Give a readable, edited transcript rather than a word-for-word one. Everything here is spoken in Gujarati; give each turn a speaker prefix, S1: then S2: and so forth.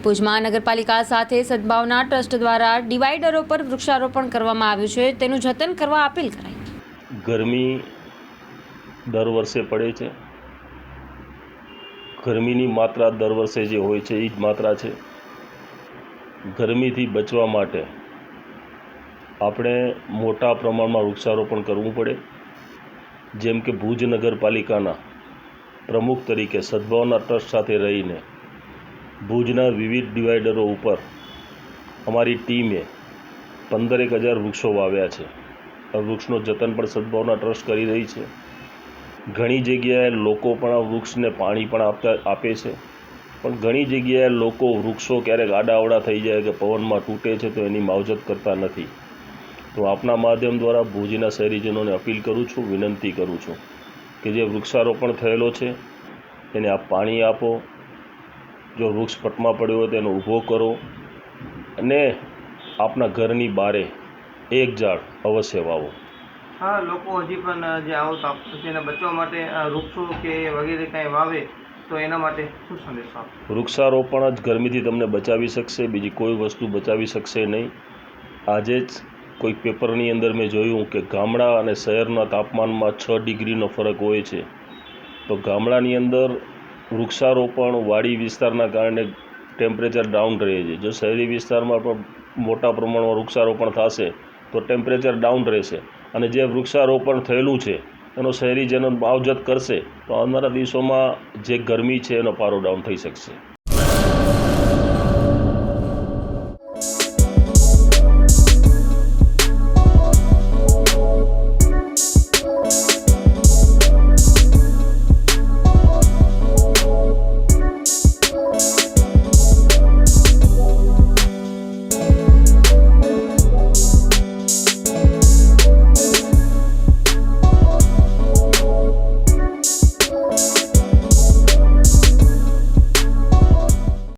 S1: ભુજમાં નગરપાલિકા સાથે સદભાવના ટ્રસ્ટ દ્વારા ડિવાઈડરો પર વૃક્ષારોપણ કરવામાં આવ્યું છે, તેનું જતન કરવા અપીલ કરાઈ।
S2: ગરમી દર વર્ષે પડે છે। ગરમીની માત્રા દર વર્ષે જે હોય છે એ જ માત્રા છે। ગરમીથી બચવા માટે આપણે મોટા પ્રમાણમાં વૃક્ષારોપણ કરવું પડે। જેમ કે ભુજ નગરપાલિકાના પ્રમુખ તરીકે સદભાવના ટ્રસ્ટ સાથે રહીને ભુજના વિવિધ ડિવાઈડરો ઉપર અમારી ટીમે 15,000 વૃક્ષો વાવ્યા છે। આ વૃક્ષનું જતન પણ સદભાવના ટ્રસ્ટ કરી રહી છે। ઘણી જગ્યાએ લોકો પણ આ વૃક્ષને પાણી પણ આપે છે, પણ ઘણી જગ્યાએ લોકો વૃક્ષો ક્યારેક આડાઅવળા થઈ જાય કે પવનમાં તૂટે છે તો એની માવજત કરતા નથી। તો આપના માધ્યમ દ્વારા ભુજના શહેરીજનોને અપીલ કરું છું, વિનંતી કરું છું કે જે વૃક્ષારોપણ થયેલો છે એને આપ પાણી આપો। જો વૃક્ષ પટમાં પડ્યો હોય તો એને ઊભો કરો અને આપના ઘરની બારે એક ઝાડ અવશ્ય વાવો।
S3: હા, લોકો હજી પણ જે આવો તાપને બચવા માટે વૃક્ષો કે વગેરે કંઈ વાવે તો એના માટે શું સંદેશો આપશો?
S2: વૃક્ષારોપણ જ ગરમીથી તમને બચાવી શકશે, બીજી કોઈ વસ્તુ બચાવી શકશે નહીં। આજે જ કોઈ પેપરની અંદર મેં જોયું કે ગામડા અને શહેરના તાપમાનમાં 6 ડિગ્રીનો ફરક હોય છે। તો ગામડાની અંદર વૃક્ષારોપણ વાડી વિસ્તારના કારણે ટેમ્પરેચર ડાઉન રહે છે। જો શહેરી વિસ્તારમાં પણ મોટા પ્રમાણમાં વૃક્ષારોપણ થશે તો ટેમ્પરેચર ડાઉન રહેશે અને જે વૃક્ષારોપણ થયેલું છે એનો શહેરીજનો માવજત કરશે તો આવનારા દિવસોમાં જે ગરમી છે એનો પારો ડાઉન થઈ શકશે।